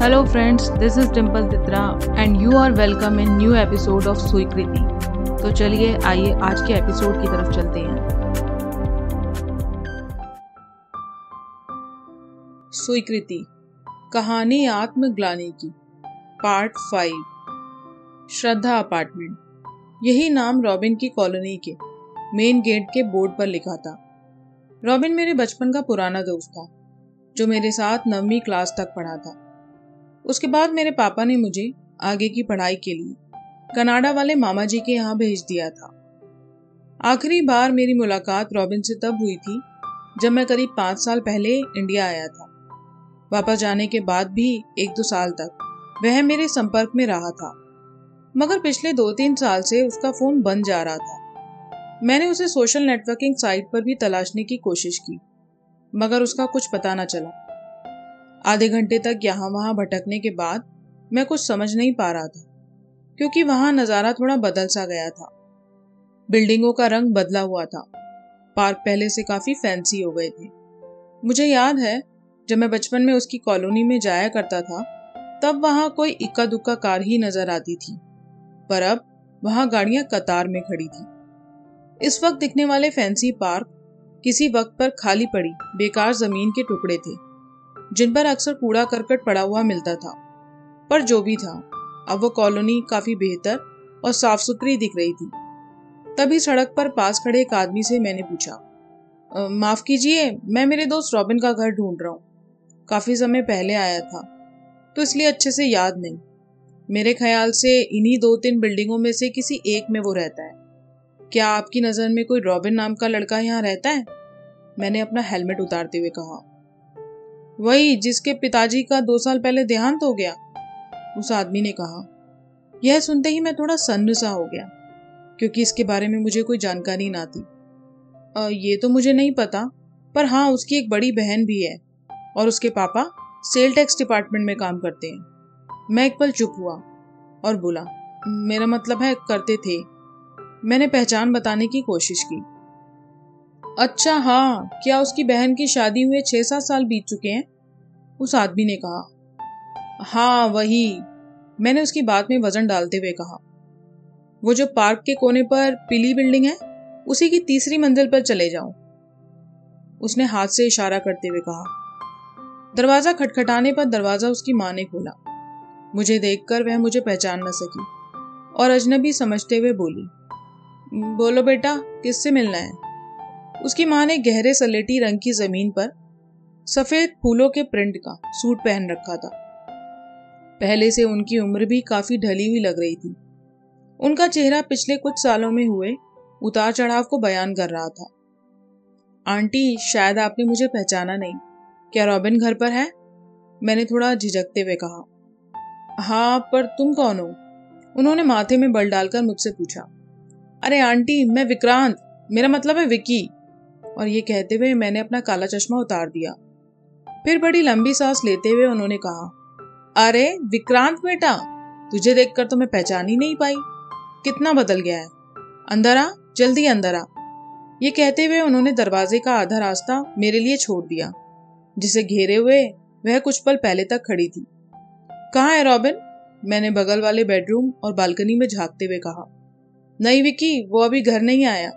Hello friends, this is Dimple Titra and you are welcome in new episode of स्वीकृति। तो चलिए आइए आज के एपिसोड की तरफ चलते हैं। स्वीकृति, कहानी आत्मग्लानि की, पार्ट 5। श्रद्धा अपार्टमेंट, यही नाम रॉबिन की कॉलोनी के मेन गेट के बोर्ड पर लिखा था। रॉबिन मेरे बचपन का पुराना दोस्त था जो मेरे साथ 9वीं क्लास तक पढ़ा था। उसके बाद मेरे पापा ने मुझे आगे की पढ़ाई के लिए कनाडा वाले मामा जी के यहाँ भेज दिया था। आखिरी बार मेरी मुलाकात रॉबिन से तब हुई थी जब मैं करीब 5 साल पहले इंडिया आया था। वापस जाने के बाद भी 1-2 साल तक वह मेरे संपर्क में रहा था, मगर पिछले 2-3 साल से उसका फोन बंद जा रहा था। मैंने उसे सोशल नेटवर्किंग साइट पर भी तलाशने की कोशिश की, मगर उसका कुछ पता न चला। आधे घंटे तक यहाँ वहां भटकने के बाद मैं कुछ समझ नहीं पा रहा था, क्योंकि वहां नजारा थोड़ा बदल सा गया था। बिल्डिंगों का रंग बदला हुआ था, पार्क पहले से काफी फैंसी हो गए थे। मुझे याद है जब मैं बचपन में उसकी कॉलोनी में जाया करता था तब वहां कोई इक्का दुक्का कार ही नजर आती थी, पर अब वहां गाड़ियां कतार में खड़ी थी। इस वक्त दिखने वाले फैंसी पार्क किसी वक्त पर खाली पड़ी बेकार जमीन के टुकड़े थे जिन पर अक्सर कूड़ा करकट पड़ा हुआ मिलता था। पर जो भी था, अब वो कॉलोनी काफी बेहतर और साफ सुथरी दिख रही थी। तभी सड़क पर पास खड़े एक आदमी से मैंने पूछा, माफ कीजिए, मैं मेरे दोस्त रॉबिन का घर ढूंढ रहा हूँ। काफी समय पहले आया था तो इसलिए अच्छे से याद नहीं। मेरे ख्याल से इन्हीं 2-3 बिल्डिंगों में से किसी एक में वो रहता है। क्या आपकी नजर में कोई रॉबिन नाम का लड़का यहाँ रहता है? मैंने अपना हेलमेट उतारते हुए कहा। वही जिसके पिताजी का 2 साल पहले देहांत हो गया, उस आदमी ने कहा। यह सुनते ही मैं थोड़ा सन्न सा हो गया, क्योंकि इसके बारे में मुझे कोई जानकारी ना थी। ये तो मुझे नहीं पता, पर हाँ, उसकी एक बड़ी बहन भी है और उसके पापा सेल टैक्स डिपार्टमेंट में काम करते हैं। मैं एक पल चुप हुआ और बोला, मेरा मतलब है करते थे। मैंने पहचान बताने की कोशिश की। अच्छा हाँ, क्या उसकी बहन की शादी हुए 6-7 साल बीत चुके हैं? उस आदमी ने कहा। हाँ वही, मैंने उसकी बात में वजन डालते हुए कहा। वो जो पार्क के कोने पर पीली बिल्डिंग है, उसी की 3री मंजिल पर चले जाओ, उसने हाथ से इशारा करते हुए कहा। दरवाजा खटखटाने पर दरवाजा उसकी माँ ने खोला। मुझे देखकर वह मुझे पहचान न सकी और अजनबी समझते हुए बोली, बोलो बेटा, किससे मिलना है? उसकी माँ ने गहरे सलेटी रंग की जमीन पर सफेद फूलों के प्रिंट का सूट पहन रखा था। पहले से उनकी उम्र भी काफी ढली हुई लग रही थी। उनका चेहरा पिछले कुछ सालों में हुए उतार चढ़ाव को बयान कर रहा था। आंटी, शायद आपने मुझे पहचाना नहीं, क्या रॉबिन घर पर है? मैंने थोड़ा झिझकते हुए कहा। हाँ, पर तुम कौन हो? उन्होंने माथे में बल डालकर मुझसे पूछा। अरे आंटी, मैं विक्रांत, मेरा मतलब है विकी। और ये कहते हुए मैंने अपना काला चश्मा उतार दिया। फिर बड़ी लंबी सांस लेते हुए उन्होंने कहा, अरे विक्रांत बेटा, तुझे देखकर तो मैं पहचान ही नहीं पाई। कितना बदल गया है। अंदर आ, जल्दी अंदर आ। ये कहते हुए उन्होंने दरवाजे का आधा रास्ता मेरे लिए छोड़ दिया, जिसे घेरे हुए वह कुछ पल पहले तक खड़ी थी। कहाँ है रॉबिन? मैंने बगल वाले बेडरूम और बालकनी में झांकते हुए कहा। नहीं विकी, वो अभी घर नहीं आया,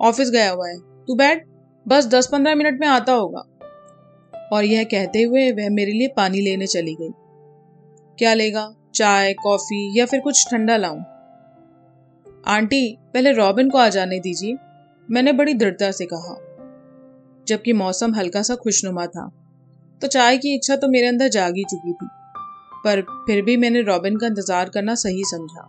ऑफिस गया हुआ है। तू बैठ, बस 10-15 मिनट में आता होगा। और यह कहते हुए वह मेरे लिए पानी लेने चली गई। क्या लेगा? चाय, कॉफी या फिर कुछ ठंडा लाऊं? आंटी, पहले रॉबिन को आ जाने दीजिए, मैंने बड़ी दृढ़ता से कहा। जबकि मौसम हल्का सा खुशनुमा था तो चाय की इच्छा तो मेरे अंदर जाग ही चुकी थी, पर फिर भी मैंने रॉबिन का इंतजार करना सही समझा।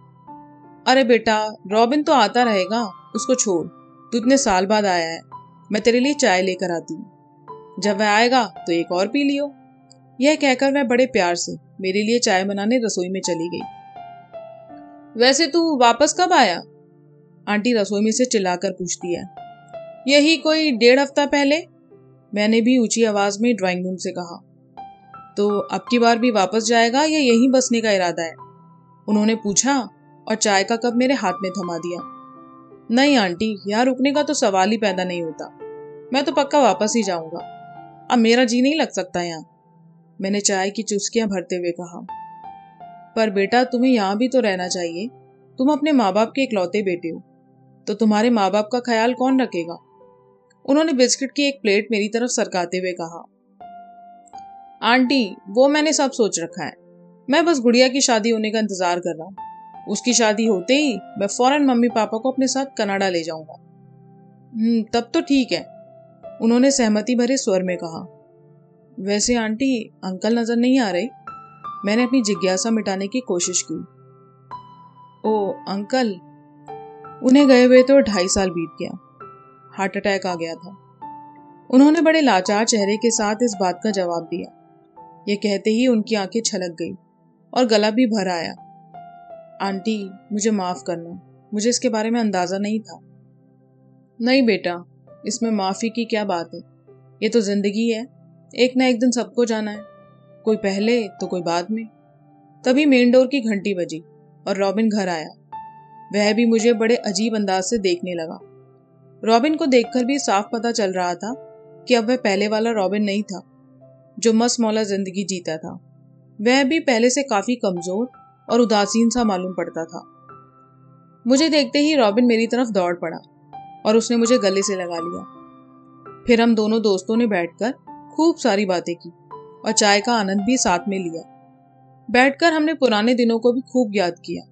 अरे बेटा, रॉबिन तो आता रहेगा, उसको छोड़। तू इतने साल बाद आया है, मैं तेरे लिए चाय लेकर आती हूँ। जब वह आएगा तो एक और पी लियो। यह कहकर वह बड़े प्यार से मेरे लिए चाय बनाने रसोई में चली गई। वैसे तू वापस कब आया? आंटी रसोई में से चिल्लाकर पूछती है। यही कोई 1.5 हफ्ता पहले, मैंने भी ऊंची आवाज में ड्राइंग रूम से कहा। तो अब की बार भी वापस जाएगा या यहीं बसने का इरादा है? उन्होंने पूछा और चाय का कप मेरे हाथ में थमा दिया। नहीं आंटी, यहाँ रुकने का तो सवाल ही पैदा नहीं होता। मैं तो पक्का वापस ही जाऊंगा, अब मेरा जी नहीं लग सकता यहाँ। मैंने चाय की चुस्कियां भरते हुए कहा। पर बेटा, तुम्हें यहाँ भी तो रहना चाहिए। तुम अपने माँ बाप के इकलौते बेटे हो, तो तुम्हारे माँ बाप का ख्याल कौन रखेगा? उन्होंने बिस्किट की एक प्लेट मेरी तरफ सरकाते हुए कहा। आंटी, वो मैंने सब सोच रखा है। मैं बस गुड़िया की शादी होने का इंतजार कर रहा हूँ। उसकी शादी होते ही मैं फौरन मम्मी पापा को अपने साथ कनाडा ले जाऊंगा। तब तो ठीक है, उन्होंने सहमति भरे स्वर में कहा। वैसे आंटी, अंकल नजर नहीं आ रहे? मैंने अपनी जिज्ञासा मिटाने की कोशिश की। ओ अंकल, उन्हें गए हुए तो 2.5 साल बीत गया। हार्ट अटैक आ गया था। उन्होंने बड़े लाचार चेहरे के साथ इस बात का जवाब दिया। ये कहते ही उनकी आंखें छलक गई और गला भी भर आया। आंटी, मुझे माफ करना, मुझे इसके बारे में अंदाजा नहीं था। नहीं बेटा, इसमें माफी की क्या बात है? ये तो जिंदगी है, एक ना एक दिन सबको जाना है, कोई पहले तो कोई बाद में। तभी मेन डोर की घंटी बजी और रॉबिन घर आया। वह भी मुझे बड़े अजीब अंदाज से देखने लगा। रॉबिन को देखकर भी साफ पता चल रहा था कि अब वह पहले वाला रॉबिन नहीं था जो मस्त मौला जिंदगी जीता था। वह भी पहले से काफी कमजोर और उदासीन सा मालूम पड़ता था। मुझे देखते ही रॉबिन मेरी तरफ दौड़ पड़ा और उसने मुझे गले से लगा लिया। फिर हम दोनों दोस्तों ने बैठकर खूब सारी बातें की और चाय का आनंद भी साथ में लिया। बैठकर हमने पुराने दिनों को भी खूब याद किया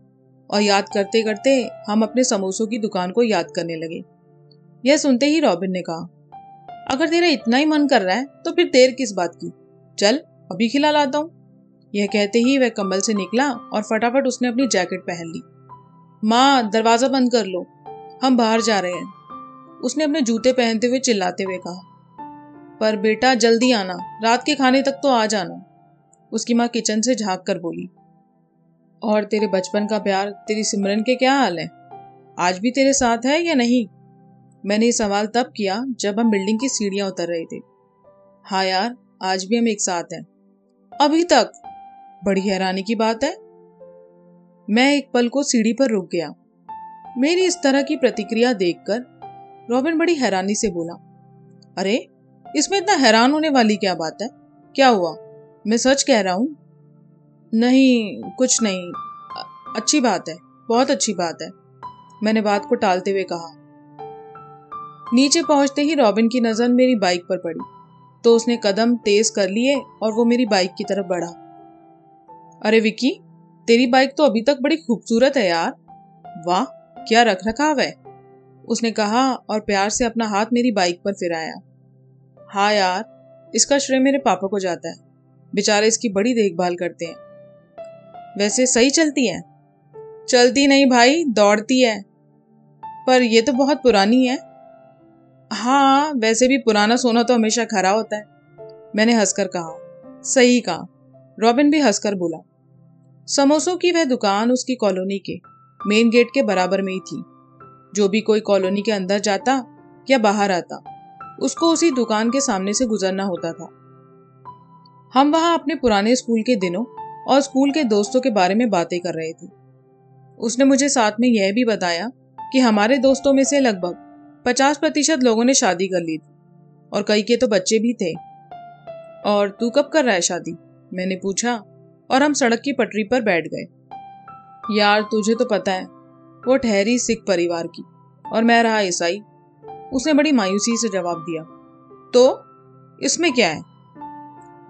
और याद करते करते हम अपने समोसों की दुकान को याद करने लगे। यह सुनते ही रॉबिन ने कहा, अगर तेरा इतना ही मन कर रहा है तो फिर देर किस बात की, चल अभी खिला लाता हूँ। यह कहते ही वह कंबल से निकला और फटाफट उसने अपनी जैकेट पहन ली। माँ, दरवाजा बंद कर लो, हम बाहर जा रहे हैं, उसने अपने जूते पहनते हुए चिल्लाते हुए कहा। पर बेटा जल्दी आना, रात के खाने तक तो आ जाना, उसकी माँ किचन से झांक कर बोली। और तेरे बचपन का प्यार, तेरी सिमरन के क्या हाल है? आज भी तेरे साथ है या नहीं? मैंने ये सवाल तब किया जब हम बिल्डिंग की सीढ़ियां उतर रहे थे। हाँ यार, आज भी हम एक साथ हैं। अभी तक? बड़ी हैरानी की बात है। मैं एक पल को सीढ़ी पर रुक गया। मेरी इस तरह की प्रतिक्रिया देखकर रॉबिन बड़ी हैरानी से बोला, अरे इसमें इतना हैरान होने वाली क्या बात है? क्या हुआ? मैं सच कह रहा हूं। नहीं, कुछ नहीं, अच्छी बात है, बहुत अच्छी बात है, मैंने बात को टालते हुए कहा। नीचे पहुंचते ही रॉबिन की नजर मेरी बाइक पर पड़ी तो उसने कदम तेज कर लिए और वो मेरी बाइक की तरफ बढ़ा। अरे विकी, तेरी बाइक तो अभी तक बड़ी खूबसूरत है यार। वाह, क्या रख रखाव है, उसने कहा और प्यार से अपना हाथ मेरी बाइक पर फिराया। हाँ यार, इसका श्रेय मेरे पापा को जाता है, बेचारे इसकी बड़ी देखभाल करते हैं। वैसे सही चलती है? चलती नहीं भाई, दौड़ती है। पर ये तो बहुत पुरानी है। हाँ, वैसे भी पुराना सोना तो हमेशा खरा होता है, मैंने हंसकर कहा। सही कहा, रॉबिन भी हंसकर बोला। समोसों की वह दुकान उसकी कॉलोनी के मेन गेट के बराबर में ही थी। जो भी कोई कॉलोनी के अंदर जाता या बाहर आता, उसको उसी दुकान के सामने से गुजरना होता था। हम वहां अपने पुराने स्कूल के दिनों और स्कूल के दोस्तों के बारे में बातें कर रहे थे। उसने मुझे साथ में यह भी बताया कि हमारे दोस्तों में से लगभग 50% लोगों ने शादी कर ली थी और कई के तो बच्चे भी थे। और तू कब कर रहा है शादी? मैंने पूछा और हम सड़क की पटरी पर बैठ गए। यार तुझे तो पता है, वो ठहरी सिख परिवार की और मैं रहा ईसाई, उसने बड़ी मायूसी से जवाब दिया। तो इसमें क्या है?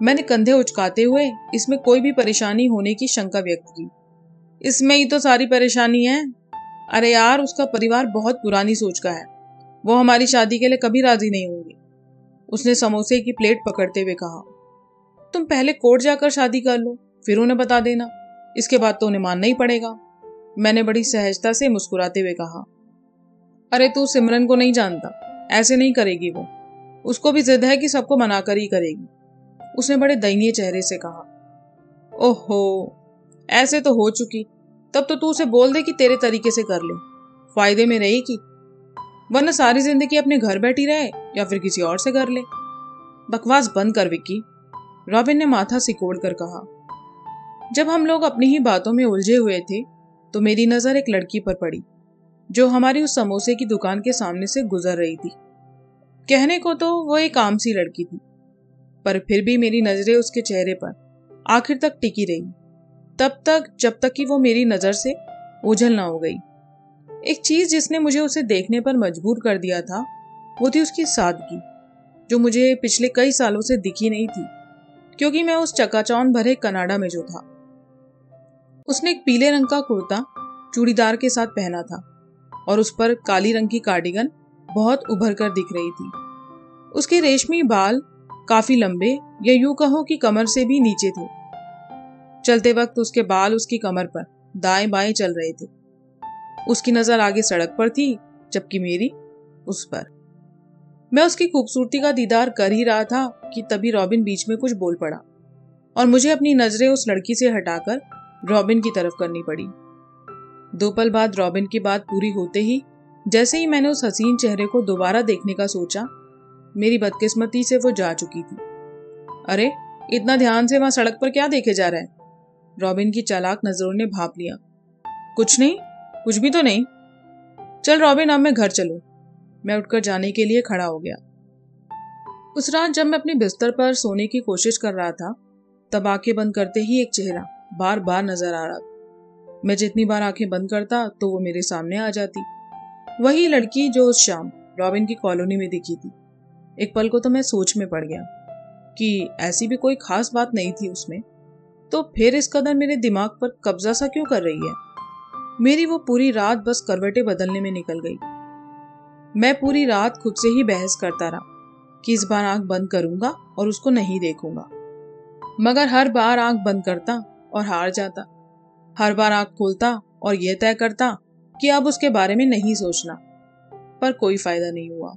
मैंने कंधे उचकाते हुए इसमें कोई भी परेशानी होने की शंका व्यक्त की। इसमें ही तो सारी परेशानी है। अरे यार, उसका परिवार बहुत पुरानी सोच का है, वो हमारी शादी के लिए कभी राजी नहीं होंगे, उसने समोसे की प्लेट पकड़ते हुए कहा। तुम पहले कोर्ट जाकर शादी कर लो, फिर उन्हें बता देना, इसके बाद तो उन्हें मानना ही पड़ेगा, मैंने बड़ी सहजता से मुस्कुराते हुए कहा। अरे तू सिमरन को नहीं जानता, ऐसे नहीं करेगी वो, उसको भी जिद है कि सबको मनाकर ही करेगी, उसने बड़े दयनीय चेहरे से कहा। ओहो, ऐसे तो हो चुकी, तब तो तू उसे बोल दे कि तेरे तरीके से कर ले, फायदे में रहेगी, वरना सारी जिंदगी अपने घर बैठी रहे या फिर किसी और से कर ले। बकवास बंद कर विक्की, रॉबिन ने माथा सिकोड़ कर कहा। जब हम लोग अपनी ही बातों में उलझे हुए थे तो मेरी नजर एक लड़की पर पड़ी जो हमारी उस समोसे की दुकान के सामने से गुजर रही थी। कहने को तो वो एक आम सी लड़की थी, पर फिर भी मेरी नजरें उसके चेहरे पर आखिर तक टिकी रही, तब तक जब तक कि वो मेरी नजर से ओझल ना हो गई। एक चीज जिसने मुझे उसे देखने पर मजबूर कर दिया था वो थी उसकी सादगी, जो मुझे पिछले कई सालों से दिखी नहीं थी, क्योंकि मैं उस चकाचौंध भरे कनाडा में जो था। उसने एक पीले रंग का कुर्ता चूड़ीदार के साथ पहना था और उस पर काली रंग की कार्डिगन बहुत उभर कर दिख रही थी। उसके रेशमी बाल काफी लंबे, या यूं कहो कि कमर से भी नीचे थे। चलते वक्त उसके बाल उसकी कमर पर दाएं बाएं चल रहे थे। उसकी नजर आगे सड़क पर थी, जबकि मेरी उस पर। मैं उसकी खूबसूरती का दीदार कर ही रहा था कि तभी रॉबिन बीच में कुछ बोल पड़ा और मुझे अपनी नजरें उस लड़की से हटाकर रॉबिन की तरफ करनी पड़ी। 2 पल बाद रॉबिन की बात पूरी होते ही जैसे ही मैंने उस हसीन चेहरे को दोबारा देखने का सोचा, मेरी बदकिस्मती से वो जा चुकी थी। अरे, इतना ध्यान से वहां सड़क पर क्या देखे जा रहा है? रॉबिन की चालाक नजरों ने भांप लिया। कुछ नहीं, कुछ भी तो नहीं। चल रॉबिन, अब मैं घर चलूं। मैं उठकर जाने के लिए खड़ा हो गया। उस रात जब मैं अपने बिस्तर पर सोने की कोशिश कर रहा था, तब आंखें बंद करते ही एक चेहरा बार बार नजर आ रहा था। मैं जितनी बार आंखें बंद करता तो वो मेरे सामने आ जाती। वही लड़की जो उस शाम रॉबिन की कॉलोनी में दिखी थी। एक पल को तो मैं सोच में पड़ गया कि ऐसी भी कोई खास बात नहीं थी उसमें, तो फिर इस कदर मेरे दिमाग पर कब्जा सा क्यों कर रही है? मेरी वो पूरी रात बस करवटें बदलने में निकल गई। मैं पूरी रात खुद से ही बहस करता रहा कि इस बार आंख बंद करूंगा और उसको नहीं देखूंगा, मगर हर बार आंख बंद करता और हार जाता। हर बार आंख खोलता और यह तय करता कि अब उसके बारे में नहीं सोचना, पर कोई फायदा नहीं हुआ।